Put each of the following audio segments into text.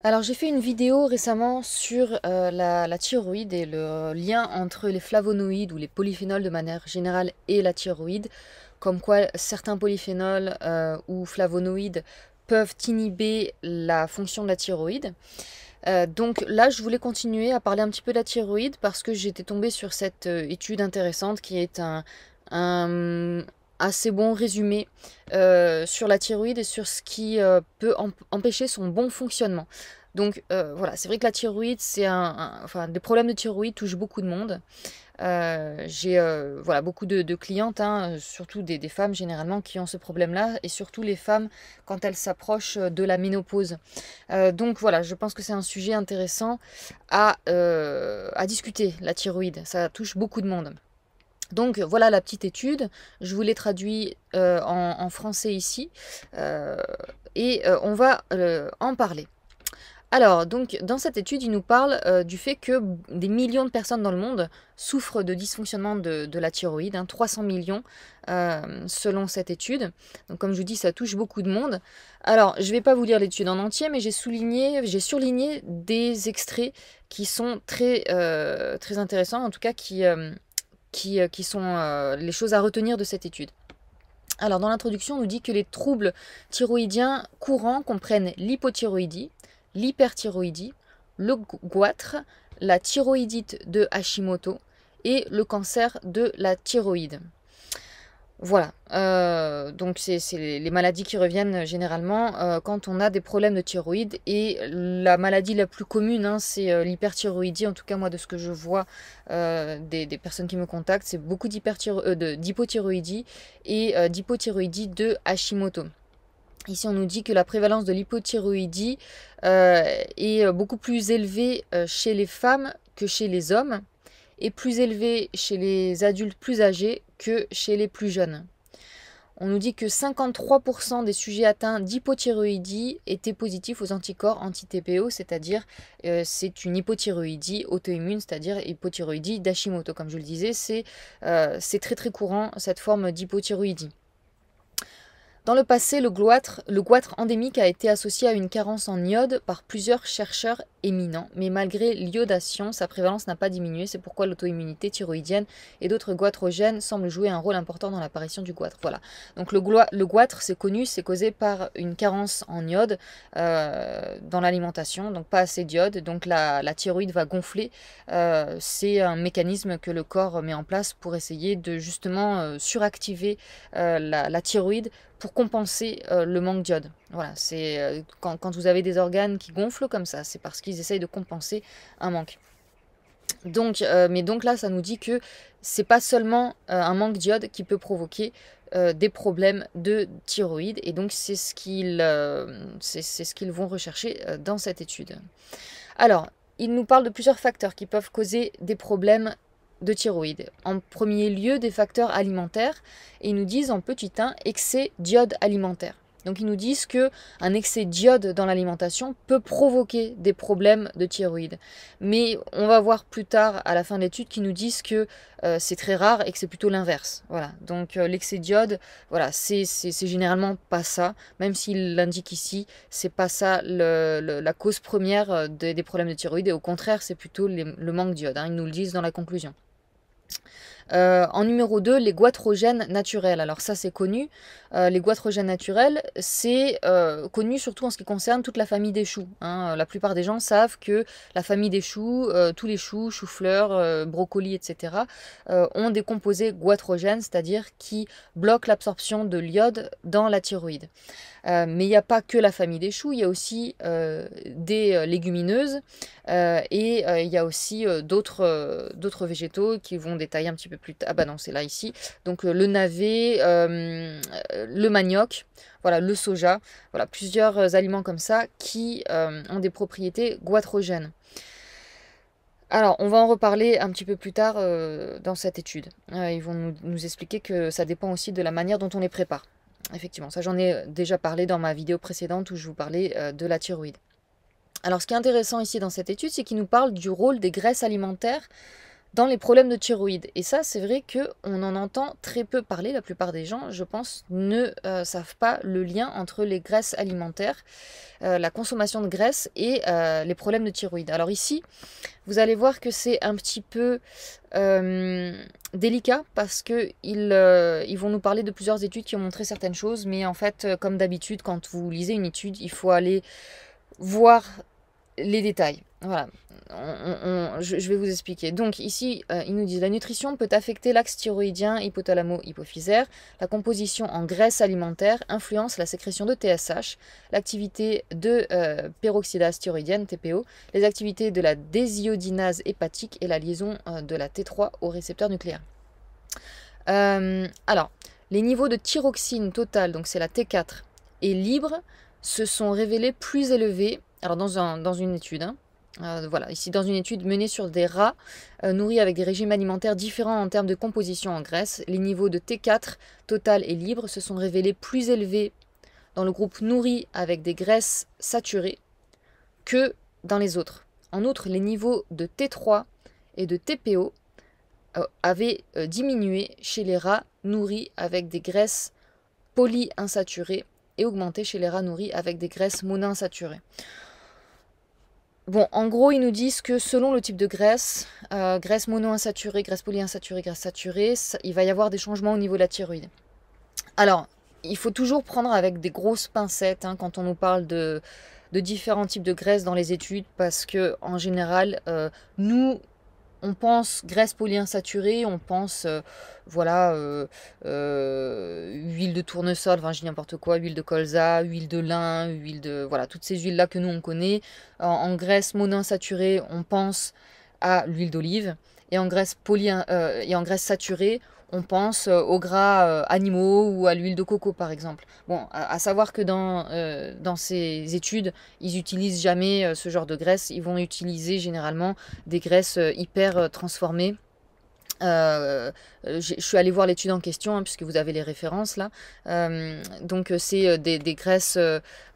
Alors j'ai fait une vidéo récemment sur la thyroïde et le lien entre les flavonoïdes ou les polyphénols de manière générale et la thyroïde, comme quoi certains polyphénols ou flavonoïdes peuvent inhiber la fonction de la thyroïde. Donc là, je voulais continuer à parler un petit peu de la thyroïde parce que j'étais tombée sur cette étude intéressante qui est un assez bon résumé sur la thyroïde et sur ce qui peut empêcher son bon fonctionnement. Donc voilà, c'est vrai que la thyroïde, enfin, des problèmes de thyroïde touchent beaucoup de monde. J'ai voilà, beaucoup de clientes, hein, surtout des femmes généralement qui ont ce problème-là, et surtout les femmes quand elles s'approchent de la ménopause. Donc voilà, je pense que c'est un sujet intéressant à discuter, la thyroïde. Ça touche beaucoup de monde. Donc voilà la petite étude, je vous l'ai traduit en français ici, euh, et on va en parler. Alors, donc, dans cette étude, il nous parle du fait que des millions de personnes dans le monde souffrent de dysfonctionnement de la thyroïde, 300 millions selon cette étude. Donc, comme je vous dis, ça touche beaucoup de monde. Alors, je ne vais pas vous lire l'étude en entier, mais j'ai surligné des extraits qui sont très intéressants, en tout cas qui sont les choses à retenir de cette étude. Alors, dans l'introduction, on nous dit que les troubles thyroïdiens courants comprennent l'hypothyroïdie, l'hyperthyroïdie, le goitre, la thyroïdite de Hashimoto et le cancer de la thyroïde. Voilà, donc c'est les maladies qui reviennent généralement quand on a des problèmes de thyroïde. Et la maladie la plus commune, c'est l'hyperthyroïdie. En tout cas, moi, de ce que je vois des personnes qui me contactent, c'est beaucoup d'hypothyroïdie et d'hypothyroïdie de Hashimoto. Ici, on nous dit que la prévalence de l'hypothyroïdie est beaucoup plus élevée chez les femmes que chez les hommes, et plus élevée chez les adultes plus âgés que chez les plus jeunes. On nous dit que 53% des sujets atteints d'hypothyroïdie étaient positifs aux anticorps anti-TPO, c'est-à-dire c'est une hypothyroïdie auto-immune, c'est-à-dire hypothyroïdie d'Hashimoto. Comme je le disais, c'est très courant cette forme d'hypothyroïdie. Dans le passé, le goitre endémique a été associé à une carence en iode par plusieurs chercheurs éminents, mais malgré l'iodation, sa prévalence n'a pas diminué. C'est pourquoi l'auto-immunité thyroïdienne et d'autres goitrogènes semblent jouer un rôle important dans l'apparition du goitre. Voilà. Donc le goitre, c'est connu, c'est causé par une carence en iode dans l'alimentation, donc pas assez d'iode, donc la thyroïde va gonfler. C'est un mécanisme que le corps met en place pour essayer de justement suractiver la thyroïde pour compenser le manque d'iode. Voilà, c'est quand vous avez des organes qui gonflent comme ça, c'est parce qu'ils essayent de compenser un manque. Donc, mais donc là, ça nous dit que c'est pas seulement un manque d'iode qui peut provoquer des problèmes de thyroïde, et donc c'est ce qu'ils vont rechercher dans cette étude. Alors, il nous parle de plusieurs facteurs qui peuvent causer des problèmes de thyroïde. En premier lieu, des facteurs alimentaires, et ils nous disent en petit 1 excès d'iode alimentaire. Donc ils nous disent que un excès d'iode dans l'alimentation peut provoquer des problèmes de thyroïde. Mais on va voir plus tard à la fin de l'étude qu'ils nous disent que c'est très rare et que c'est plutôt l'inverse. Voilà. Donc l'excès d'iode, voilà, c'est généralement pas ça. Même s'il l'indique ici, c'est pas ça la cause première des problèmes de thyroïde. Et au contraire, c'est plutôt le manque d'iode. Ils nous le disent dans la conclusion. En numéro 2, les goitrogènes naturels. Alors ça, c'est connu. Les goitrogènes naturels, c'est connu surtout en ce qui concerne toute la famille des choux. La plupart des gens savent que la famille des choux, tous les choux, choux-fleurs, brocolis, etc., ont des composés goitrogènes, c'est-à-dire qui bloquent l'absorption de l'iode dans la thyroïde. Mais il n'y a pas que la famille des choux, il y a aussi des légumineuses et il y a aussi d'autres végétaux qui vont détailler un petit peu plus tard. Ah bah non, c'est là ici. Donc le navet, le manioc, voilà, le soja, voilà, plusieurs aliments comme ça qui ont des propriétés goitrogènes. Alors, on va en reparler un petit peu plus tard dans cette étude. Ils vont nous expliquer que ça dépend aussi de la manière dont on les prépare. Effectivement, ça j'en ai déjà parlé dans ma vidéo précédente où je vous parlais de la thyroïde. Alors ce qui est intéressant ici dans cette étude, c'est qu'il nous parle du rôle des graisses alimentaires dans les problèmes de thyroïde. Et ça, c'est vrai qu'on en entend très peu parler. La plupart des gens, je pense, ne savent pas le lien entre les graisses alimentaires, la consommation de graisse et les problèmes de thyroïde. Alors ici, vous allez voir que c'est un petit peu délicat parce que ils vont nous parler de plusieurs études qui ont montré certaines choses, mais en fait, comme d'habitude, quand vous lisez une étude, il faut aller voir les détails. Voilà, je vais vous expliquer. Donc ici, ils nous disent la nutrition peut affecter l'axe thyroïdien hypothalamo-hypophysaire. La composition en graisse alimentaire influence la sécrétion de TSH, l'activité de peroxydase thyroïdienne, TPO, les activités de la désiodinase hépatique et la liaison de la T3 au récepteur nucléaire. Alors, les niveaux de thyroxine totale, donc c'est la T4, et libre, se sont révélés plus élevés, alors dans une étude, hein, voilà, ici dans une étude menée sur des rats nourris avec des régimes alimentaires différents en termes de composition en graisse, les niveaux de T4 total et libre se sont révélés plus élevés dans le groupe nourri avec des graisses saturées que dans les autres. En outre, les niveaux de T3 et de TPO avaient diminué chez les rats nourris avec des graisses polyinsaturées et augmenté chez les rats nourris avec des graisses monoinsaturées. Bon, en gros, ils nous disent que selon le type de graisse, graisse monoinsaturée, graisse polyinsaturée, graisse saturée, il va y avoir des changements au niveau de la thyroïde. Alors, il faut toujours prendre avec des grosses pincettes hein, quand on nous parle de différents types de graisses dans les études, parce que en général, nous, on pense graisse polyinsaturée, on pense voilà, huile de tournesol, enfin je dis n'importe quoi, huile de colza, huile de lin, huile de voilà, toutes ces huiles là que nous on connaît. En graisse monoinsaturée, on pense à l'huile d'olive, et en graisse saturée, on pense aux gras animaux ou à l'huile de coco par exemple. Bon, à savoir que dans ces études, ils n'utilisent jamais ce genre de graisse, ils vont utiliser généralement des graisses hyper transformées. Je suis allée voir l'étude en question hein, puisque vous avez les références là. Donc c'est des graisses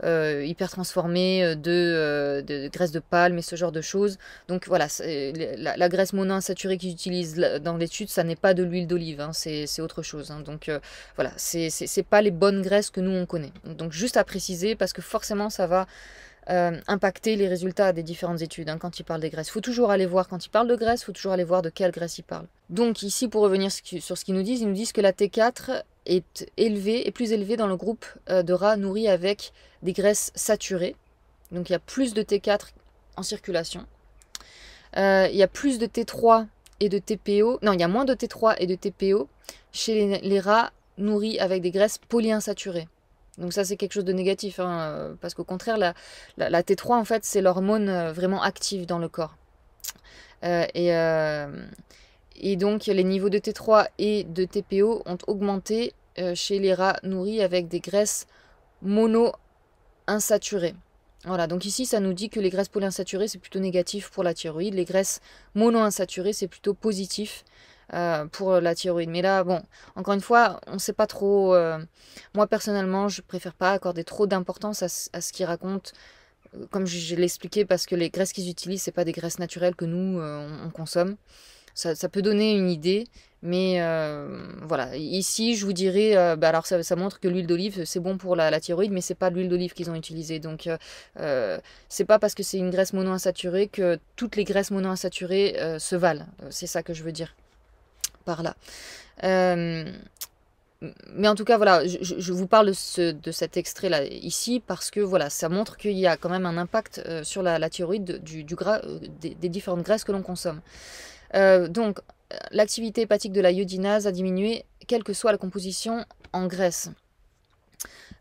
hyper transformées de graisse de palme et ce genre de choses. Donc voilà, la graisse monoinsaturée qu'ils utilisent dans l'étude, ça n'est pas de l'huile d'olive, hein, c'est autre chose. Hein. Donc voilà, c'est pas les bonnes graisses que nous on connaît. Donc juste à préciser parce que forcément ça va impacter les résultats des différentes études hein, quand ils parlent des graisses. Il faut toujours aller voir, quand ils parlent de graisse, il faut toujours aller voir de quelle graisse ils parlent. Donc ici, pour revenir sur ce qu'ils nous disent que la T4 est plus élevée dans le groupe de rats nourris avec des graisses saturées. Donc il y a plus de T4 en circulation. Il y a plus de T3 et de TPO. Non, il y a moins de T3 et de TPO chez les rats nourris avec des graisses polyinsaturées. Donc ça c'est quelque chose de négatif, hein, parce qu'au contraire la T3 en fait c'est l'hormone vraiment active dans le corps. Et donc les niveaux de T3 et de TPO ont augmenté chez les rats nourris avec des graisses monoinsaturées. Voilà, donc ici ça nous dit que les graisses polyinsaturées c'est plutôt négatif pour la thyroïde, les graisses monoinsaturées c'est plutôt positif pour la thyroïde. Mais là, bon, encore une fois, on ne sait pas trop. Moi, personnellement, je préfère pas accorder trop d'importance à ce qu'ils racontent, comme je l'ai expliqué, parce que les graisses qu'ils utilisent, c'est pas des graisses naturelles que nous, on consomme. Ça peut donner une idée, mais voilà. Ici, je vous dirais, alors ça montre que l'huile d'olive, c'est bon pour la thyroïde, mais c'est pas l'huile d'olive qu'ils ont utilisée. Donc, c'est pas parce que c'est une graisse monoinsaturée que toutes les graisses monoinsaturées se valent. C'est ça que je veux dire par là. Mais en tout cas, voilà, je vous parle de cet extrait-là ici parce que voilà, ça montre qu'il y a quand même un impact sur la thyroïde du gras, des différentes graisses que l'on consomme. Donc, l'activité hépatique de la iodinase a diminué, quelle que soit la composition en graisse.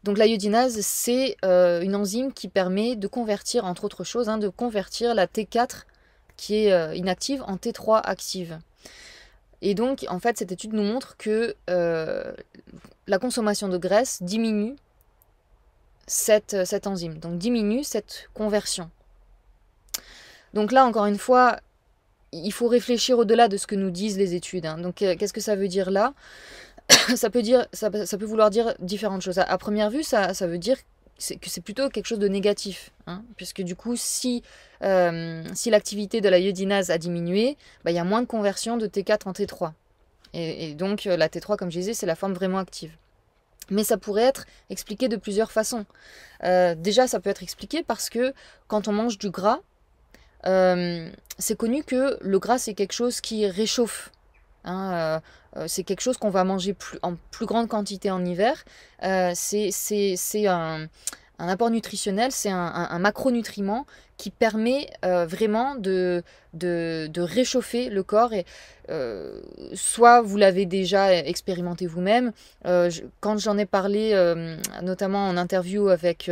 Donc la iodinase, c'est une enzyme qui permet de convertir, entre autres choses, hein, de convertir la T4 qui est inactive en T3 active. Et donc, en fait, cette étude nous montre que la consommation de graisse diminue cette enzyme, donc diminue cette conversion. Donc là, encore une fois, il faut réfléchir au-delà de ce que nous disent les études. Hein. Donc, qu'est-ce que ça veut dire là ? Ça peut vouloir dire différentes choses. À première vue, ça veut dire que c'est plutôt quelque chose de négatif, hein, puisque du coup, si l'activité de la iodinase a diminué, bah, il y a moins de conversion de T4 en T3. Et donc, la T3, comme je disais, c'est la forme vraiment active. Mais ça pourrait être expliqué de plusieurs façons. Déjà, ça peut être expliqué parce que quand on mange du gras, c'est connu que le gras, c'est quelque chose qui réchauffe. Hein, c'est quelque chose qu'on va manger en plus grande quantité en hiver. C'est un apport nutritionnel, c'est un macronutriment qui permet vraiment de réchauffer le corps. Et soit vous l'avez déjà expérimenté vous-même. Quand j'en ai parlé, notamment en interview avec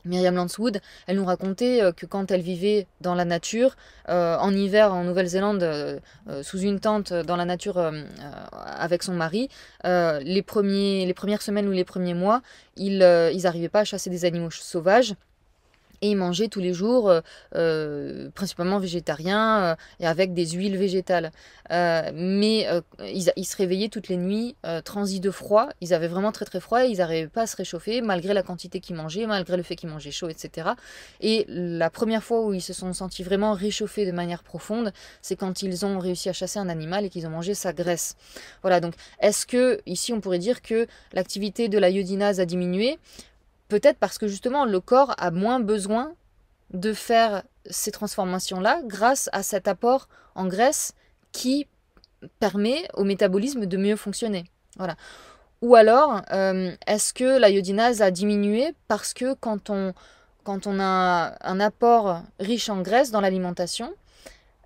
Myriam Landswood, elle nous racontait que quand elle vivait dans la nature, en hiver en Nouvelle-Zélande, sous une tente dans la nature avec son mari, les premières semaines ou les premiers mois, ils n'arrivaient pas à chasser des animaux sauvages. Et ils mangeaient tous les jours, principalement végétariens, et avec des huiles végétales. Mais ils se réveillaient toutes les nuits, transis de froid. Ils avaient vraiment très très froid et ils n'arrivaient pas à se réchauffer, malgré la quantité qu'ils mangeaient, malgré le fait qu'ils mangeaient chaud, etc. Et la première fois où ils se sont sentis vraiment réchauffés de manière profonde, c'est quand ils ont réussi à chasser un animal et qu'ils ont mangé sa graisse. Voilà, donc est-ce que, ici on pourrait dire que l'activité de la iodinase a diminué ? Peut-être parce que justement le corps a moins besoin de faire ces transformations-là grâce à cet apport en graisse qui permet au métabolisme de mieux fonctionner. Voilà. Ou alors, est-ce que la iodinase a diminué parce que quand on a un apport riche en graisse dans l'alimentation,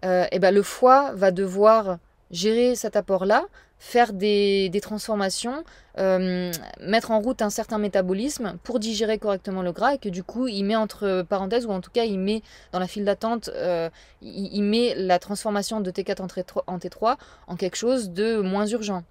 et ben le foie va devoir gérer cet apport-là, faire des transformations, mettre en route un certain métabolisme pour digérer correctement le gras et que du coup il met entre parenthèses, ou en tout cas il met dans la file d'attente, il met la transformation de T4 en T3 en quelque chose de moins urgent.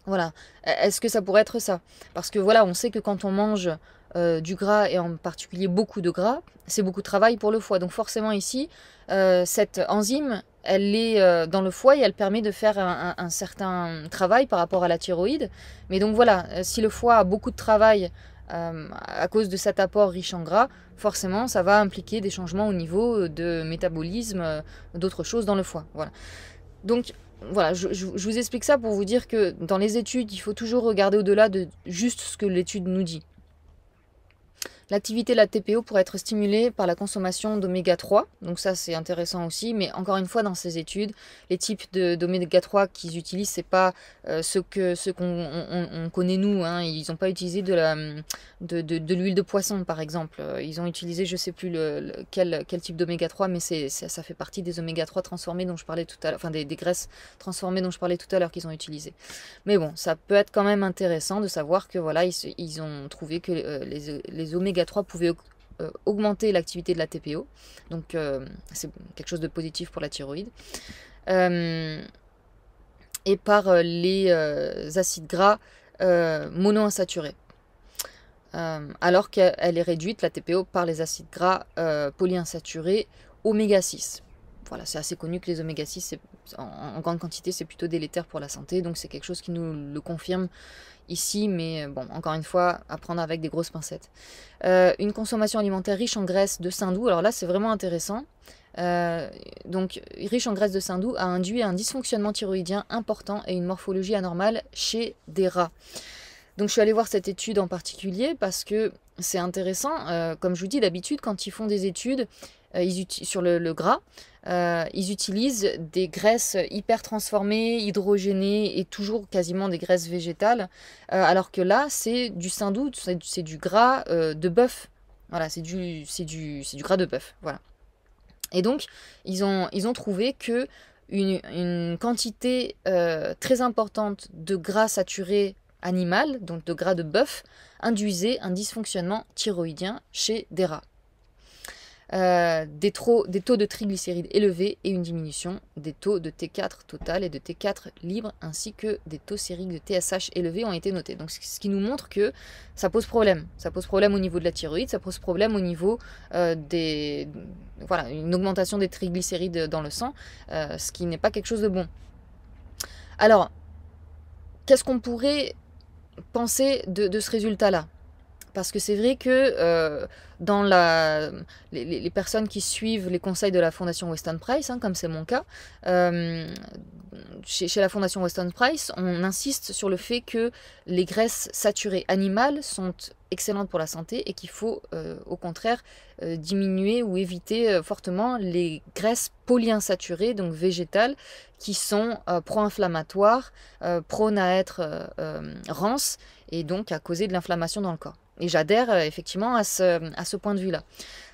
Voilà. Est-ce que ça pourrait être ça? Parce que voilà, on sait que quand on mange du gras, et en particulier beaucoup de gras, c'est beaucoup de travail pour le foie. Donc forcément ici, cette enzyme, elle est dans le foie et elle permet de faire un certain travail par rapport à la thyroïde. Mais donc voilà, si le foie a beaucoup de travail à cause de cet apport riche en gras, forcément ça va impliquer des changements au niveau de métabolisme, d'autres choses dans le foie. Voilà. Donc voilà, je vous explique ça pour vous dire que dans les études, il faut toujours regarder au-delà de juste ce que l'étude nous dit. L'activité de la TPO pourrait être stimulée par la consommation d'oméga 3, donc ça c'est intéressant aussi, mais encore une fois dans ces études, les types d'oméga 3 qu'ils utilisent, c'est pas ce qu'on connaît nous, hein. Ils n'ont pas utilisé de l'huile de poisson par exemple, ils ont utilisé je sais plus quel type d'oméga 3, mais ça fait partie des oméga 3 transformés dont je parlais tout à l'heure, enfin des graisses transformées dont je parlais tout à l'heure qu'ils ont utilisé. Mais bon, ça peut être quand même intéressant de savoir que voilà, ils ont trouvé que les oméga 3 pouvaient augmenter l'activité de la TPO. Donc c'est quelque chose de positif pour la thyroïde. Et par les acides gras monoinsaturés. Alors qu'elle est réduite, la TPO, par les acides gras polyinsaturés oméga 6. Voilà, c'est assez connu que les oméga 6, en grande quantité, c'est plutôt délétère pour la santé. Donc c'est quelque chose qui nous le confirme ici, mais bon, encore une fois, à prendre avec des grosses pincettes. Une consommation alimentaire riche en graisse de saindoux, alors là c'est vraiment intéressant. Donc riche en graisse de saindoux a induit un dysfonctionnement thyroïdien important et une morphologie anormale chez des rats. Donc je suis allée voir cette étude en particulier parce que c'est intéressant. Comme je vous dis, d'habitude quand ils font des études sur le gras, ils utilisent des graisses hyper transformées, hydrogénées et toujours quasiment des graisses végétales, alors que là c'est du saindoux, c'est du gras de bœuf. Voilà, c'est du gras de bœuf. Voilà. Et donc ils ont trouvé que une quantité très importante de gras saturé animal, donc de gras de bœuf, induisait un dysfonctionnement thyroïdien chez des rats. Des taux de triglycérides élevés et une diminution des taux de T4 total et de T4 libre, ainsi que des taux sériques de TSH élevés ont été notés. Donc ce qui nous montre que ça pose problème. Ça pose problème au niveau de la thyroïde, ça pose problème au niveau voilà, une augmentation des triglycérides dans le sang, ce qui n'est pas quelque chose de bon. Alors, qu'est-ce qu'on pourrait penser de ce résultat-là ? Parce que c'est vrai que dans les personnes qui suivent les conseils de la Fondation Weston Price, hein, comme c'est mon cas, euh, chez la Fondation Weston Price, on insiste sur le fait que les graisses saturées animales sont excellentes pour la santé et qu'il faut au contraire diminuer ou éviter fortement les graisses polyinsaturées, donc végétales, qui sont pro-inflammatoires, prônes à être rances et donc à causer de l'inflammation dans le corps. Et j'adhère effectivement à ce point de vue-là.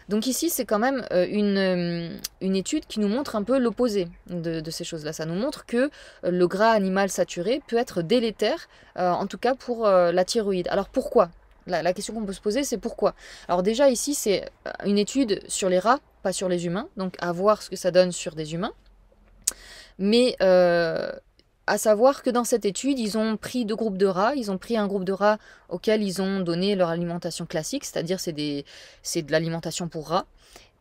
Donc ici, c'est quand même une étude qui nous montre un peu l'opposé de ces choses-là. Ça nous montre que le gras animal saturé peut être délétère, en tout cas pour la thyroïde. Alors pourquoi? La question qu'on peut se poser, c'est pourquoi? Alors déjà ici, c'est une étude sur les rats, pas sur les humains, donc à voir ce que ça donne sur des humains. Mais à savoir que dans cette étude, ils ont pris deux groupes de rats. Ils ont pris un groupe de rats auquel ils ont donné leur alimentation classique, c'est-à-dire c'est de l'alimentation pour rats.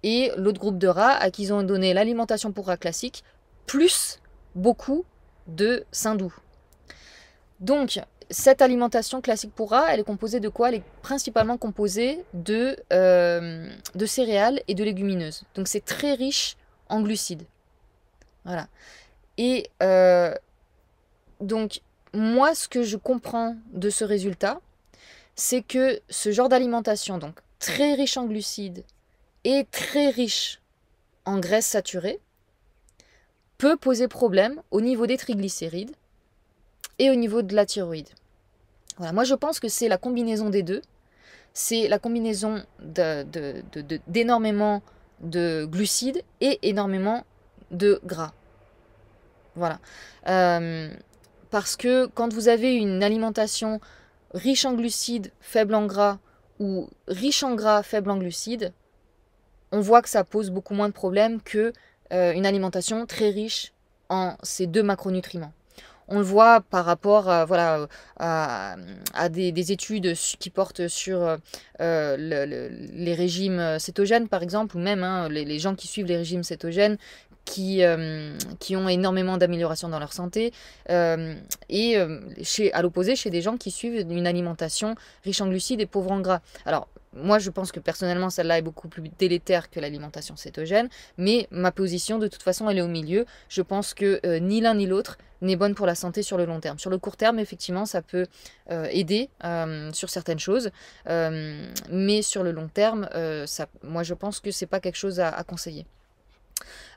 Et l'autre groupe de rats à qui ils ont donné l'alimentation pour rats classique, plus beaucoup de saindoux. Donc, cette alimentation classique pour rats, elle est composée de quoi? Elle est principalement composée de céréales et de légumineuses. Donc c'est très riche en glucides. Voilà. Et donc, moi, ce que je comprends de ce résultat, c'est que ce genre d'alimentation, donc très riche en glucides et très riche en graisses saturées, peut poser problème au niveau des triglycérides et au niveau de la thyroïde. Voilà, moi je pense que c'est la combinaison des deux. C'est la combinaison d'énormément de glucides et énormément de gras. Voilà. Parce que quand vous avez une alimentation riche en glucides, faible en gras, ou riche en gras, faible en glucides, on voit que ça pose beaucoup moins de problèmes que une alimentation très riche en ces deux macronutriments. On le voit par rapport à des études qui portent sur les régimes cétogènes, par exemple, ou même les gens qui suivent les régimes cétogènes, qui ont énormément d'améliorations dans leur santé, à l'opposé, chez des gens qui suivent une alimentation riche en glucides et pauvre en gras. Alors, moi, je pense que personnellement, celle-là est beaucoup plus délétère que l'alimentation cétogène, mais ma position, de toute façon, elle est au milieu. Je pense que ni l'un ni l'autre n'est bonne pour la santé sur le long terme. Sur le court terme, effectivement, ça peut aider sur certaines choses, mais sur le long terme, moi, je pense que c'est pas quelque chose à conseiller.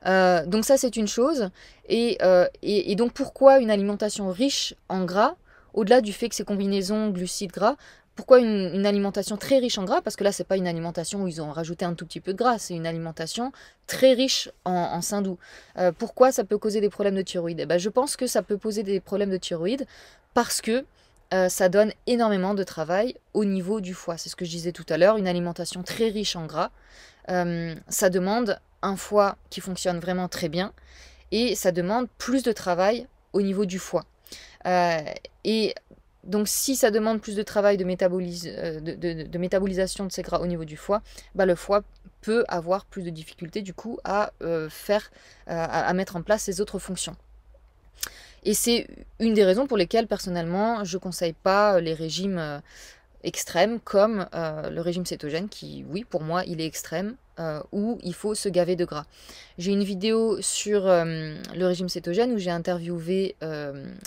Donc ça, c'est une chose. Et donc, pourquoi une alimentation riche en gras, au-delà du fait que ces combinaisons glucides-gras, pourquoi une alimentation très riche en gras? Parce que là, c'est pas une alimentation où ils ont rajouté un tout petit peu de gras, c'est une alimentation très riche en saindoux. Pourquoi ça peut causer des problèmes de thyroïde? Je pense que ça peut poser des problèmes de thyroïde parce que ça donne énormément de travail au niveau du foie. C'est ce que je disais tout à l'heure, une alimentation très riche en gras, ça demande un foie qui fonctionne vraiment très bien et ça demande plus de travail au niveau du foie. Et donc si ça demande plus de travail de métabolisation de ces gras au niveau du foie, le foie peut avoir plus de difficultés du coup à mettre en place ses autres fonctions. Et c'est une des raisons pour lesquelles personnellement je ne conseille pas les régimes extrêmes comme le régime cétogène qui, oui, pour moi, il est extrême, où il faut se gaver de gras. J'ai une vidéo sur le régime cétogène où j'ai interviewé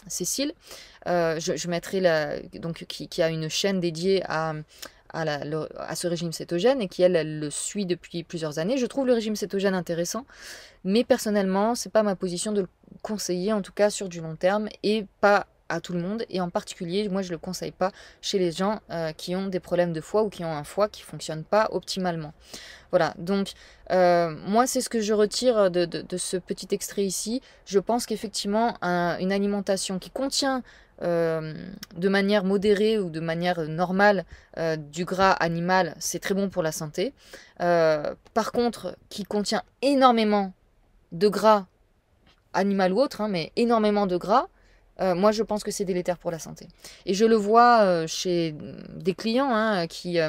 Cécile, je mettrai donc, qui a une chaîne dédiée à ce régime cétogène et qui, elle le suit depuis plusieurs années. Je trouve le régime cétogène intéressant, mais personnellement, c'est pas ma position de le conseiller, en tout cas sur du long terme, et pas à tout le monde, et en particulier, moi je ne le conseille pas chez les gens qui ont des problèmes de foie ou qui ont un foie qui ne fonctionne pas optimalement. Voilà, donc moi c'est ce que je retire de ce petit extrait ici. Je pense qu'effectivement une alimentation qui contient de manière modérée ou de manière normale du gras animal, c'est très bon pour la santé. Par contre, qui contient énormément de gras animal ou autre, mais énormément de gras, moi je pense que c'est délétère pour la santé. Et je le vois chez des clients qui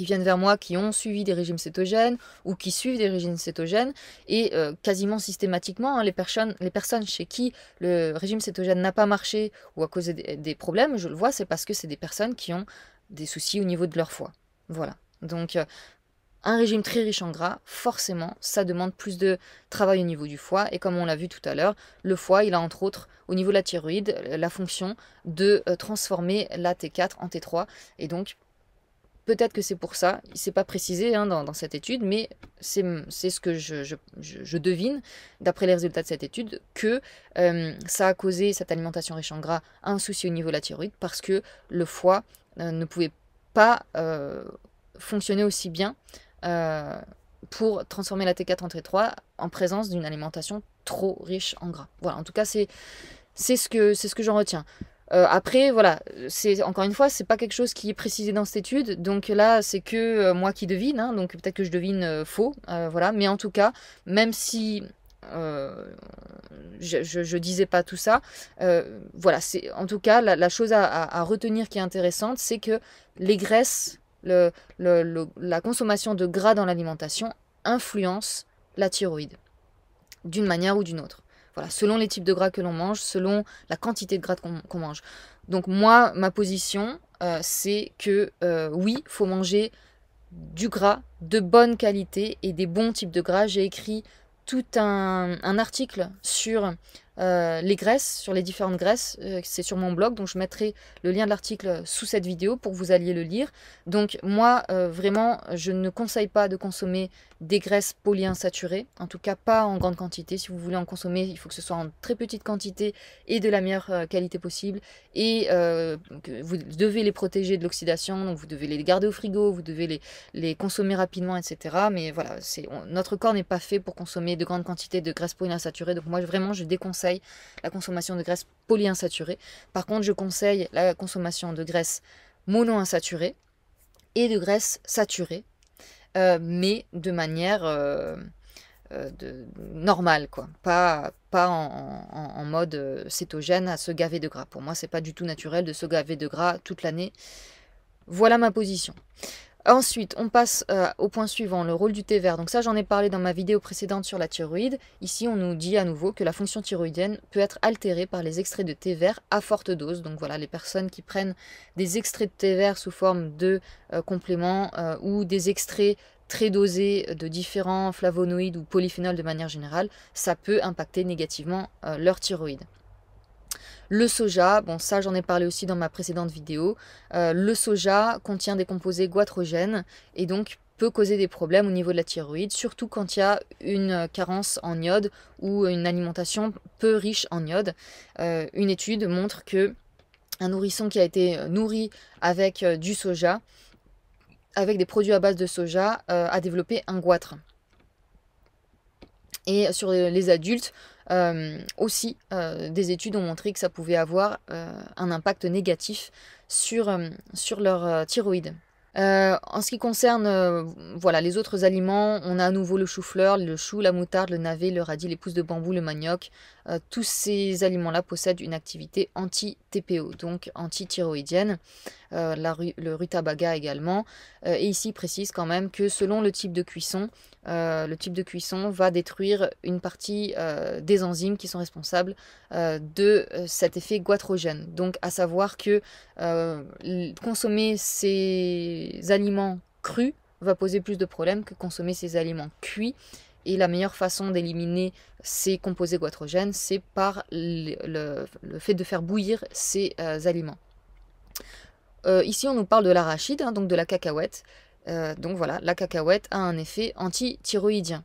viennent vers moi, qui ont suivi des régimes cétogènes ou qui suivent des régimes cétogènes, et quasiment systématiquement, les personnes chez qui le régime cétogène n'a pas marché ou à cause des problèmes, je le vois, c'est parce que c'est des personnes qui ont des soucis au niveau de leur foie. Voilà. Donc, un régime très riche en gras, forcément, ça demande plus de travail au niveau du foie. Et comme on l'a vu tout à l'heure, le foie, il a entre autres, au niveau de la thyroïde, la fonction de transformer la T4 en T3. Et donc, peut-être que c'est pour ça, il ne s'est pas précisé hein, dans cette étude, mais c'est ce que je devine, d'après les résultats de cette étude, que ça a causé, cette alimentation riche en gras, un souci au niveau de la thyroïde, parce que le foie ne pouvait pas fonctionner aussi bien pour transformer la T4 en T3 en présence d'une alimentation trop riche en gras. Voilà, en tout cas, c'est ce que j'en retiens. Après, voilà, encore une fois, c'est pas quelque chose qui est précisé dans cette étude, donc là, c'est que moi qui devine, hein, donc peut-être que je devine faux, voilà, mais en tout cas, même si je disais pas tout ça, voilà, c'est en tout cas la chose à retenir qui est intéressante, c'est que les graisses, la consommation de gras dans l'alimentation influence la thyroïde, d'une manière ou d'une autre. Voilà, selon les types de gras que l'on mange, selon la quantité de gras qu'on mange. Donc moi, ma position, c'est que oui, il faut manger du gras de bonne qualité et des bons types de gras. J'ai écrit tout un article sur les graisses, sur les différentes graisses. C'est sur mon blog, donc je mettrai le lien de l'article sous cette vidéo pour que vous alliez le lire. Donc moi, vraiment, je ne conseille pas de consommer des graisses polyinsaturées, en tout cas pas en grande quantité. Si vous voulez en consommer, il faut que ce soit en très petite quantité et de la meilleure qualité possible. Et que vous devez les protéger de l'oxydation, donc vous devez les garder au frigo, vous devez les consommer rapidement, etc. Mais voilà, notre corps n'est pas fait pour consommer de grandes quantités de graisses polyinsaturées. Donc moi, vraiment, je déconseille la consommation de graisses polyinsaturées. Par contre, je conseille la consommation de graisses monoinsaturées et de graisses saturées, mais de manière normale, quoi. Pas en mode cétogène à se gaver de gras. Pour moi, c'est pas du tout naturel de se gaver de gras toute l'année. Voilà ma position. Ensuite, on passe au point suivant, le rôle du thé vert. Donc ça, j'en ai parlé dans ma vidéo précédente sur la thyroïde. Ici, on nous dit à nouveau que la fonction thyroïdienne peut être altérée par les extraits de thé vert à forte dose. Donc voilà, les personnes qui prennent des extraits de thé vert sous forme de compléments ou des extraits très dosés de différents flavonoïdes ou polyphénols de manière générale, ça peut impacter négativement leur thyroïde. Le soja, bon ça j'en ai parlé aussi dans ma précédente vidéo, le soja contient des composés goitrogènes et donc peut causer des problèmes au niveau de la thyroïde, surtout quand il y a une carence en iode ou une alimentation peu riche en iode. Une étude montre que un nourrisson qui a été nourri avec du soja, avec des produits à base de soja, a développé un goitre. Et sur les adultes, aussi, des études ont montré que ça pouvait avoir un impact négatif sur leur thyroïde. En ce qui concerne voilà, les autres aliments, on a à nouveau le chou-fleur, le chou, la moutarde, le navet, le radis, les pousses de bambou, le manioc. Tous ces aliments-là possèdent une activité anti-TPO, donc anti-thyroïdienne. Le rutabaga également. Et ici, il précise quand même que selon le type de cuisson va détruire une partie des enzymes qui sont responsables de cet effet goitrogène. Donc à savoir que consommer ces aliments crus va poser plus de problèmes que consommer ces aliments cuits. Et la meilleure façon d'éliminer ces composés goitrogènes, c'est par le fait de faire bouillir ces aliments. Ici, on nous parle de l'arachide, hein, donc de la cacahuète. Donc voilà, la cacahuète a un effet anti-thyroïdien.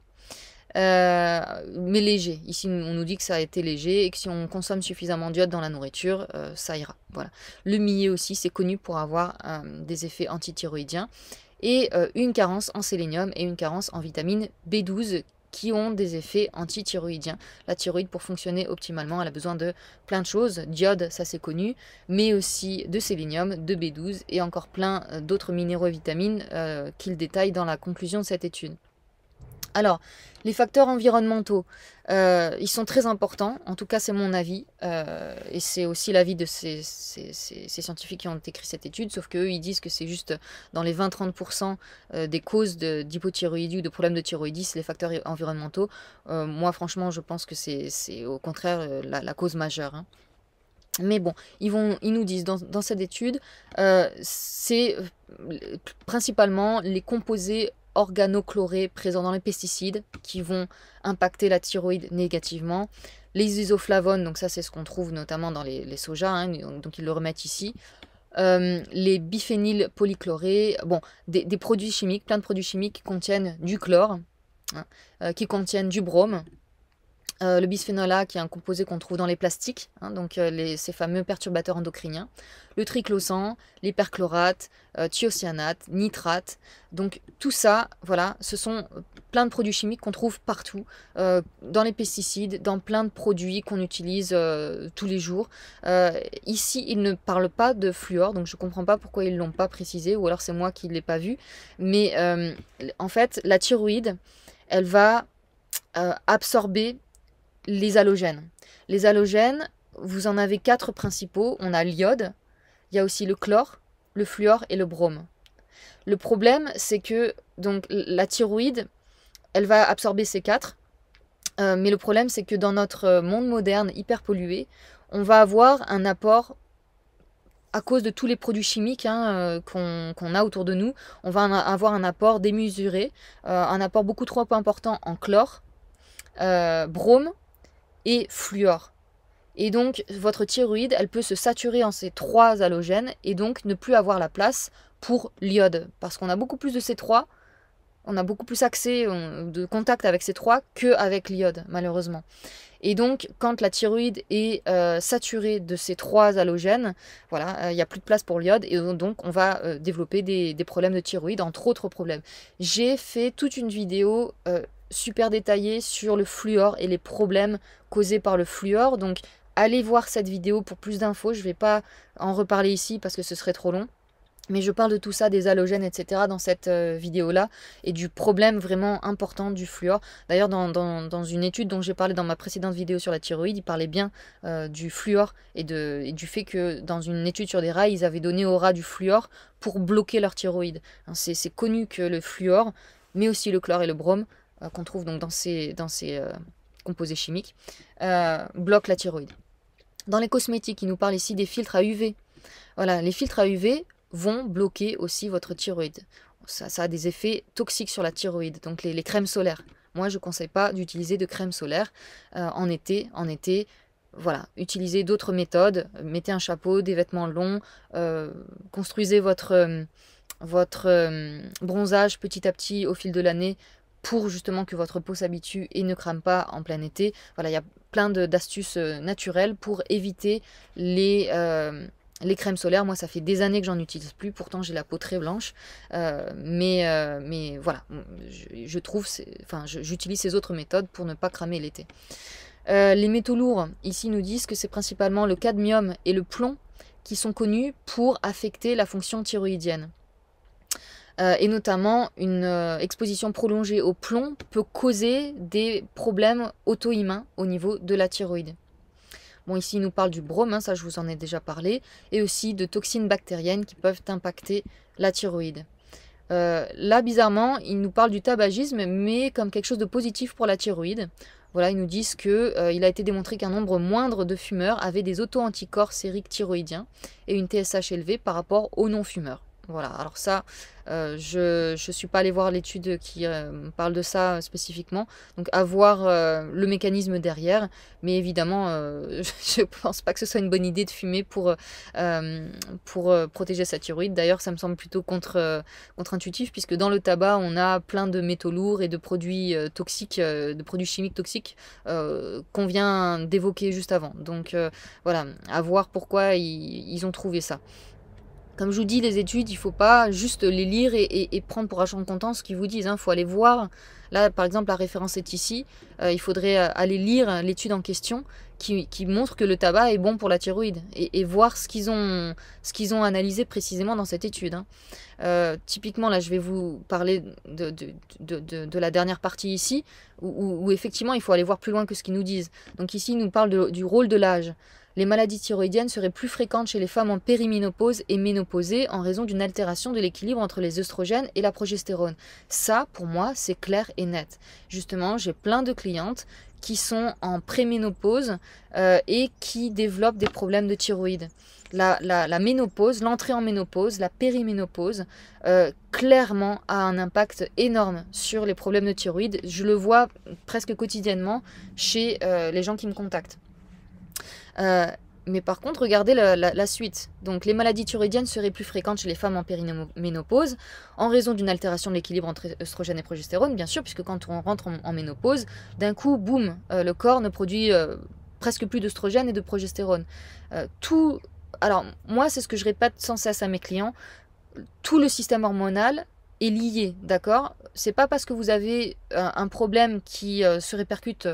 Mais léger. Ici, on nous dit que ça a été léger et que si on consomme suffisamment d'iode dans la nourriture, ça ira. Voilà. Le millet aussi, c'est connu pour avoir des effets antithyroïdiens. Et une carence en sélénium et une carence en vitamine B12 qui ont des effets antithyroïdiens. La thyroïde, pour fonctionner optimalement, elle a besoin de plein de choses. D'iode, ça c'est connu, mais aussi de sélénium, de B12 et encore plein d'autres minéraux et vitamines qu'il détaille dans la conclusion de cette étude. Alors, les facteurs environnementaux, ils sont très importants, en tout cas c'est mon avis, et c'est aussi l'avis de ces scientifiques qui ont écrit cette étude, sauf qu'eux ils disent que c'est juste dans les 20-30% des causes d'hypothyroïdie ou de problèmes de thyroïdie, c'est les facteurs environnementaux. Moi franchement je pense que c'est au contraire la cause majeure, hein. Mais bon, ils nous disent dans cette étude, c'est principalement les composés organochlorés présents dans les pesticides qui vont impacter la thyroïde négativement. Les isoflavones, donc ça c'est ce qu'on trouve notamment dans les sojas, hein, donc ils le remettent ici. Les biphényles polychlorés, bon, des produits chimiques, plein de produits chimiques qui contiennent du chlore, hein, qui contiennent du brome. Le bisphénol A, qui est un composé qu'on trouve dans les plastiques, hein, donc ces fameux perturbateurs endocriniens, le triclosan, les perchlorates, thiocyanates, nitrates, donc tout ça, voilà, ce sont plein de produits chimiques qu'on trouve partout, dans les pesticides, dans plein de produits qu'on utilise tous les jours. Ici, ils ne parlent pas de fluor, donc je ne comprends pas pourquoi ils ne l'ont pas précisé, ou alors c'est moi qui ne l'ai pas vu, mais en fait, la thyroïde, elle va absorber les halogènes. Les halogènes, vous en avez 4 principaux. On a l'iode, il y a aussi le chlore, le fluor et le brome. Le problème, c'est que donc la thyroïde, elle va absorber ces 4. Mais le problème, c'est que dans notre monde moderne hyper pollué, on va avoir un apport à cause de tous les produits chimiques, hein, qu'on a autour de nous. On va avoir un apport démesuré, un apport beaucoup trop important en chlore, brome et fluor. Et donc, votre thyroïde, elle peut se saturer en ces 3 halogènes et donc ne plus avoir la place pour l'iode. Parce qu'on a beaucoup plus de ces 3, on a beaucoup plus accès de contact avec ces 3 qu'avec l'iode, malheureusement. Et donc, quand la thyroïde est saturée de ces 3 halogènes, voilà, il n'y a plus de place pour l'iode et donc on va développer des problèmes de thyroïde, entre autres problèmes. J'ai fait toute une vidéo super détaillée sur le fluor et les problèmes causés par le fluor. Donc, allez voir cette vidéo pour plus d'infos. Je ne vais pas en reparler ici parce que ce serait trop long. Mais je parle de tout ça, des halogènes, etc. dans cette vidéo-là et du problème vraiment important du fluor. D'ailleurs, dans une étude dont j'ai parlé dans ma précédente vidéo sur la thyroïde, il parlait bien du fluor et du fait que dans une étude sur des rats, ils avaient donné aux rats du fluor pour bloquer leur thyroïde. Hein, c'est connu que le fluor, mais aussi le chlore et le brome, qu'on trouve donc dans ces composés chimiques, bloquent la thyroïde. Dans les cosmétiques, il nous parle ici des filtres à UV. Voilà, les filtres à UV vont bloquer aussi votre thyroïde. Ça a des effets toxiques sur la thyroïde, donc les crèmes solaires. Moi, je ne conseille pas d'utiliser de crème solaire en été. Voilà, utilisez d'autres méthodes. Mettez un chapeau, des vêtements longs, construisez votre bronzage petit à petit au fil de l'année pour justement que votre peau s'habitue et ne crame pas en plein été. Voilà, il y a plein d'astuces naturelles pour éviter les crèmes solaires. Moi, ça fait des années que j'en utilise plus. Pourtant, j'ai la peau très blanche. Mais voilà, je trouve, j'utilise ces autres méthodes pour ne pas cramer l'été. Les métaux lourds, ici, nous disent que c'est principalement le cadmium et le plomb qui sont connus pour affecter la fonction thyroïdienne. Et notamment, une exposition prolongée au plomb peut causer des problèmes auto-immuns au niveau de la thyroïde. Bon, ici, il nous parle du brome, hein, ça je vous en ai déjà parlé, et aussi de toxines bactériennes qui peuvent impacter la thyroïde. Là, bizarrement, il nous parle du tabagisme, mais comme quelque chose de positif pour la thyroïde. Voilà, ils nous disent qu'il a été démontré qu'un nombre moindre de fumeurs avaient des auto-anticorps sériques thyroïdiens et une TSH élevée par rapport aux non-fumeurs. Voilà, alors ça, je ne suis pas allée voir l'étude qui parle de ça spécifiquement, donc à voir le mécanisme derrière, mais évidemment, je ne pense pas que ce soit une bonne idée de fumer pour protéger sa thyroïde. D'ailleurs, ça me semble plutôt contre-intuitif, puisque dans le tabac, on a plein de métaux lourds et de produits toxiques, de produits chimiques toxiques qu'on vient d'évoquer juste avant. Donc voilà, à voir pourquoi ils ont trouvé ça. Comme je vous dis, les études, il ne faut pas juste les lire et prendre pour argent comptant ce qu'ils vous disent. Il faut aller voir. Là, par exemple, la référence est ici. Il faudrait aller lire l'étude en question qui montre que le tabac est bon pour la thyroïde et voir ce qu'ils ont analysé précisément dans cette étude. Typiquement, là, je vais vous parler de la dernière partie ici, où effectivement, il faut aller voir plus loin que ce qu'ils nous disent. Donc ici, ils nous parlent du rôle de l'âge. Les maladies thyroïdiennes seraient plus fréquentes chez les femmes en périménopause et ménopausée en raison d'une altération de l'équilibre entre les œstrogènes et la progestérone. Ça, pour moi, c'est clair et et net. Justement, j'ai plein de clientes qui sont en préménopause et qui développent des problèmes de thyroïde. La ménopause, l'entrée en ménopause, la périménopause, clairement a un impact énorme sur les problèmes de thyroïde. Je le vois presque quotidiennement chez les gens qui me contactent. Mais par contre, regardez la suite. Donc, les maladies thyroïdiennes seraient plus fréquentes chez les femmes en périménopause en raison d'une altération de l'équilibre entre œstrogène et progestérone, bien sûr, puisque quand on rentre en ménopause, d'un coup, boum, le corps ne produit presque plus d'œstrogène et de progestérone. Alors, moi, c'est ce que je répète sans cesse à mes clients. Tout le système hormonal est lié, d'accord? C'est pas parce que vous avez un problème qui se répercute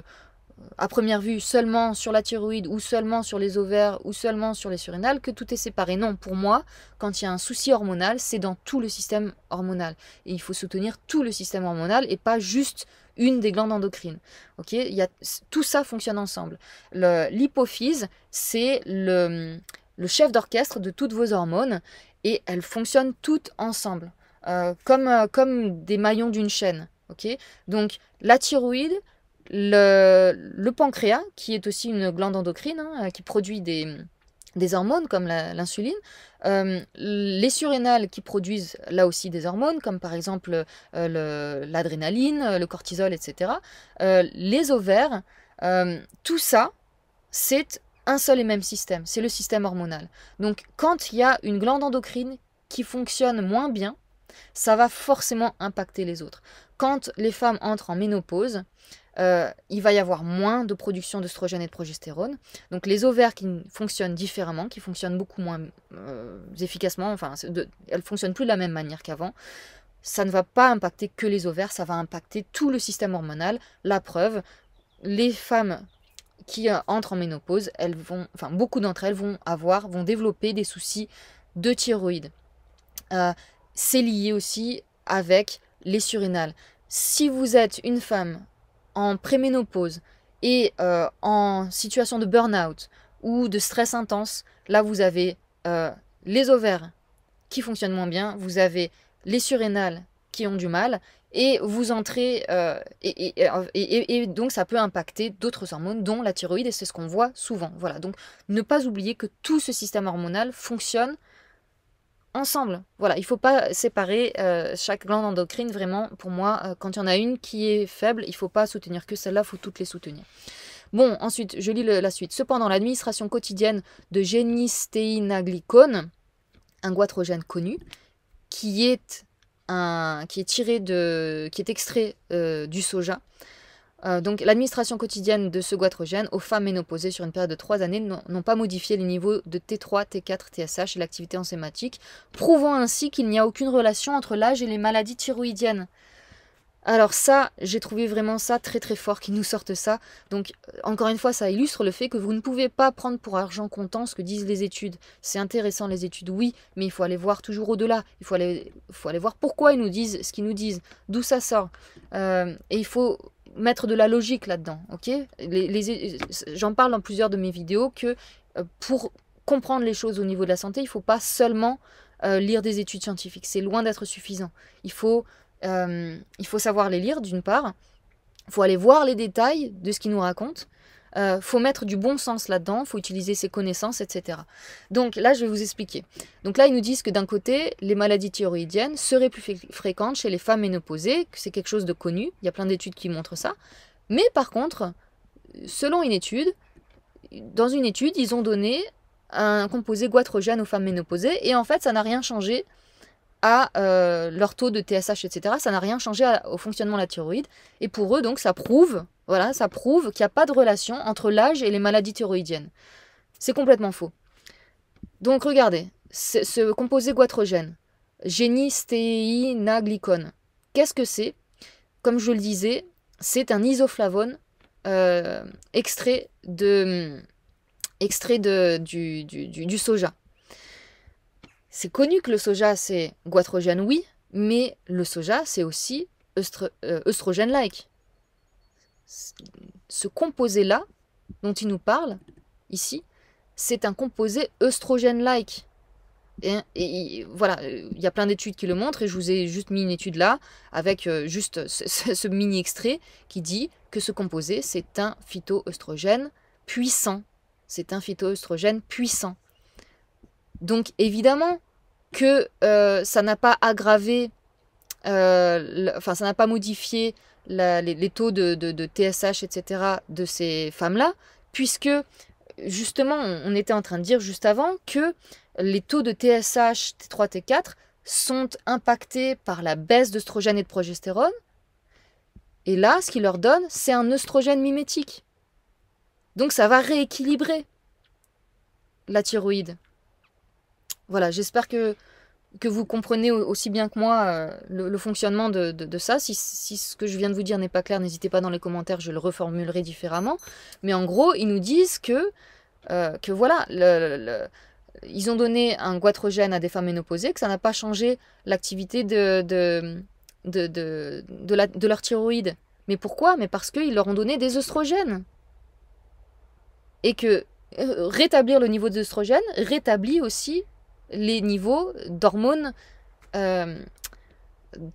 à première vue seulement sur la thyroïde ou seulement sur les ovaires ou seulement sur les surrénales que tout est séparé. Non, pour moi, quand il y a un souci hormonal, c'est dans tout le système hormonal. Et il faut soutenir tout le système hormonal et pas juste une des glandes endocrines. Okay, tout ça fonctionne ensemble. L'hypophyse, c'est le chef d'orchestre de toutes vos hormones et elles fonctionnent toutes ensemble, comme des maillons d'une chaîne. Okay, donc la thyroïde, le pancréas, qui est aussi une glande endocrine, qui produit des hormones comme l'insuline, les surrénales qui produisent là aussi des hormones, comme par exemple l'adrénaline, le cortisol, etc. Les ovaires, tout ça, c'est un seul et même système, c'est le système hormonal. Donc quand il y a une glande endocrine qui fonctionne moins bien, ça va forcément impacter les autres. Quand les femmes entrent en ménopause, il va y avoir moins de production d'œstrogène et de progestérone. Donc les ovaires qui fonctionnent différemment, qui fonctionnent beaucoup moins efficacement, enfin elles fonctionnent plus de la même manière qu'avant. Ça ne va pas impacter que les ovaires, ça va impacter tout le système hormonal. La preuve, les femmes qui entrent en ménopause, beaucoup d'entre elles vont développer des soucis de thyroïde. C'est lié aussi avec les surrénales. Si vous êtes une femme en préménopause et en situation de burn-out ou de stress intense, là vous avez les ovaires qui fonctionnent moins bien, vous avez les surrénales qui ont du mal, et vous entrez et donc ça peut impacter d'autres hormones dont la thyroïde, et c'est ce qu'on voit souvent. Voilà, donc ne pas oublier que tout ce système hormonal fonctionne ensemble. Voilà, il ne faut pas séparer chaque glande endocrine, vraiment, pour moi, quand il y en a une qui est faible, il ne faut pas soutenir que celle-là, il faut toutes les soutenir. Bon, ensuite, je lis la suite. Cependant, l'administration quotidienne de génistéinaglycone, un goitrogène connu, qui est extrait du soja. Donc l'administration quotidienne de ce goitrogène aux femmes ménopausées sur une période de 3 années n'ont pas modifié les niveaux de T3, T4, TSH et l'activité enzymatique, prouvant ainsi qu'il n'y a aucune relation entre l'âge et les maladies thyroïdiennes. Alors ça, j'ai trouvé vraiment ça très très fort qu'ils nous sortent ça. Donc encore une fois, ça illustre le fait que vous ne pouvez pas prendre pour argent comptant ce que disent les études. C'est intéressant les études, oui, mais il faut aller voir toujours au-delà. Il faut aller voir pourquoi ils nous disent ce qu'ils nous disent, d'où ça sort. Et il faut mettre de la logique là-dedans, ok? J'en parle dans plusieurs de mes vidéos que pour comprendre les choses au niveau de la santé, il ne faut pas seulement lire des études scientifiques. C'est loin d'être suffisant. Il faut savoir les lire d'une part, il faut aller voir les détails de ce qu'ils nous racontent, faut mettre du bon sens là-dedans, il faut utiliser ses connaissances, etc. Donc là, je vais vous expliquer. Donc là, ils nous disent que d'un côté, les maladies thyroïdiennes seraient plus fréquentes chez les femmes ménopausées, que c'est quelque chose de connu, il y a plein d'études qui montrent ça. Mais par contre, selon une étude, dans une étude, ils ont donné un composé goitrogène aux femmes ménopausées, et en fait, ça n'a rien changé à leur taux de TSH, etc. Ça n'a rien changé au fonctionnement de la thyroïde. Et pour eux, donc, ça prouve qu'il n'y a pas de relation entre l'âge et les maladies thyroïdiennes. C'est complètement faux. Donc, regardez, ce composé goitrogène, génistéinaglycone, qu'est-ce que c'est? Comme je le disais, c'est un isoflavone extrait du soja. C'est connu que le soja, c'est goitrogène, oui, mais le soja, c'est aussi œstrogène-like. Ce composé-là, dont il nous parle, ici, c'est un composé œstrogène-like. Et voilà, il y a plein d'études qui le montrent, et je vous ai juste mis une étude là, avec juste ce mini extrait qui dit que ce composé, c'est un phytoœstrogène puissant. C'est un phytoœstrogène puissant. Donc évidemment que ça n'a pas aggravé, enfin ça n'a pas modifié les taux de TSH, etc. de ces femmes-là, puisque justement on était en train de dire juste avant que les taux de TSH, T3, T4 sont impactés par la baisse d'œstrogène et de progestérone. Et là, ce qu'il leur donne, c'est un œstrogène mimétique. Donc ça va rééquilibrer la thyroïde. Voilà, j'espère que vous comprenez aussi bien que moi le fonctionnement de ça. Si ce que je viens de vous dire n'est pas clair, n'hésitez pas dans les commentaires, je le reformulerai différemment. Mais en gros, ils nous disent que voilà, ils ont donné un goitrogène à des femmes ménopausées, que ça n'a pas changé l'activité de leur thyroïde. Mais pourquoi? Mais parce qu'ils leur ont donné des œstrogènes. Et que rétablir le niveau d'œstrogène rétablit aussi les niveaux d'hormones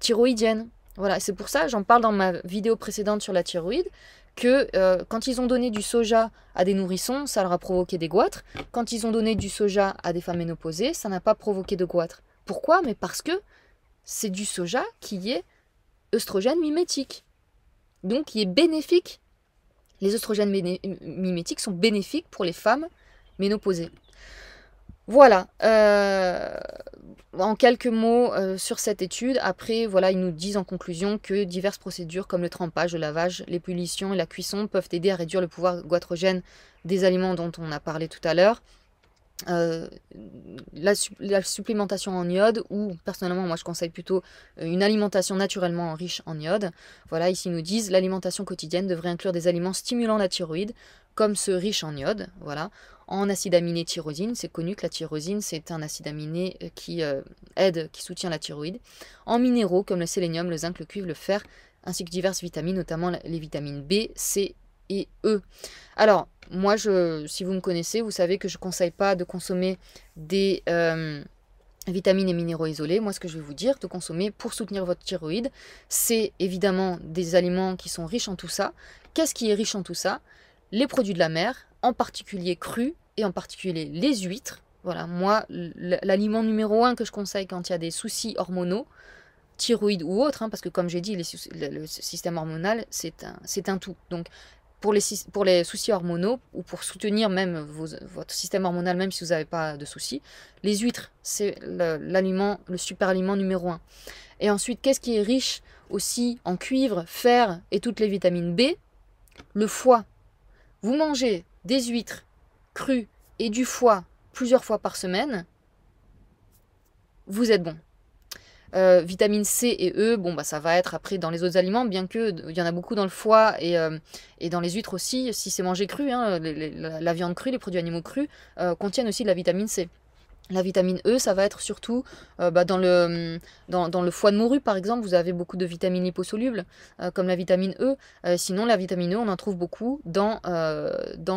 thyroïdiennes. Voilà, c'est pour ça, j'en parle dans ma vidéo précédente sur la thyroïde, que quand ils ont donné du soja à des nourrissons, ça leur a provoqué des goitres. Quand ils ont donné du soja à des femmes ménopausées, ça n'a pas provoqué de goitres. Pourquoi? Mais parce que c'est du soja qui est œstrogène mimétique. Donc qui est bénéfique. Les œstrogènes mimétiques sont bénéfiques pour les femmes ménopausées. Voilà, en quelques mots sur cette étude. Après, voilà, ils nous disent en conclusion que diverses procédures comme le trempage, le lavage, l'ébullition et la cuisson peuvent aider à réduire le pouvoir goitrogène des aliments dont on a parlé tout à l'heure. La supplémentation en iode, ou personnellement moi je conseille plutôt une alimentation naturellement riche en iode. Voilà, ici ils nous disent l'alimentation quotidienne devrait inclure des aliments stimulant la thyroïde, comme ceux riches en iode. Voilà. En acide aminé tyrosine, c'est connu que la tyrosine c'est un acide aminé qui soutient la thyroïde. En minéraux comme le sélénium, le zinc, le cuivre, le fer, ainsi que diverses vitamines, notamment les vitamines B, C et E. Alors, moi, si vous me connaissez, vous savez que je ne conseille pas de consommer des vitamines et minéraux isolés. Moi, ce que je vais vous dire de consommer pour soutenir votre thyroïde, c'est évidemment des aliments qui sont riches en tout ça. Qu'est-ce qui est riche en tout ça? Les produits de la mer, en particulier crus, et en particulier les huîtres. Voilà, moi, l'aliment numéro 1 que je conseille quand il y a des soucis hormonaux, thyroïde ou autre, hein, parce que comme j'ai dit, le système hormonal, c'est un tout. Donc, pour les soucis hormonaux, ou pour soutenir même votre système hormonal, même si vous n'avez pas de soucis, les huîtres, c'est le super aliment numéro 1. Et ensuite, qu'est-ce qui est riche aussi en cuivre, fer et toutes les vitamines B? Le foie. Vous mangez des huîtres crues et du foie plusieurs fois par semaine, vous êtes bon. Vitamines C et E, bon bah ça va être après dans les autres aliments, bien que il y en a beaucoup dans le foie et dans les huîtres aussi, si c'est mangé cru, hein, la viande crue, les produits animaux crus contiennent aussi de la vitamine C. La vitamine E, ça va être surtout dans le foie de morue, par exemple, vous avez beaucoup de vitamines liposolubles, comme la vitamine E. Sinon, la vitamine E, on en trouve beaucoup dans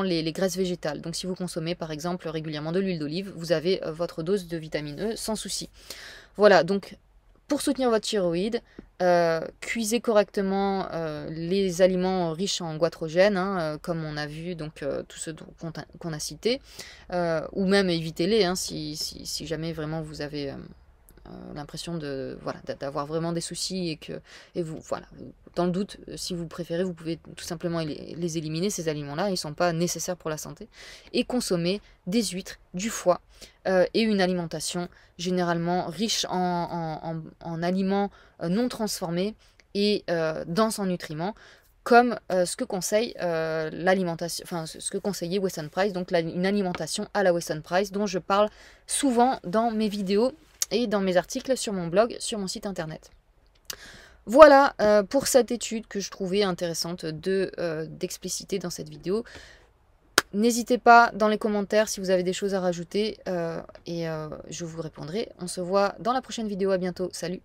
les graisses végétales. Donc, si vous consommez, par exemple, régulièrement de l'huile d'olive, vous avez votre dose de vitamine E sans souci. Voilà, donc pour soutenir votre thyroïde, cuisez correctement les aliments riches en goitrogène, hein, comme on a vu, donc tous ceux qu'on a cités, ou même évitez-les hein, si jamais vraiment vous avez l'impression d'avoir vraiment des soucis et vous voilà, dans le doute, si vous préférez, vous pouvez tout simplement les éliminer, ces aliments-là, ils ne sont pas nécessaires pour la santé, et consommer des huîtres, du foie et une alimentation généralement riche en aliments non transformés et denses en nutriments, comme ce que conseille l'alimentation, enfin ce que conseillait Weston Price, donc une alimentation à la Weston Price, dont je parle souvent dans mes vidéos et dans mes articles sur mon blog, sur mon site internet. Voilà pour cette étude que je trouvais intéressante d'expliciter dans cette vidéo. N'hésitez pas dans les commentaires si vous avez des choses à rajouter et je vous répondrai. On se voit dans la prochaine vidéo, à bientôt, salut!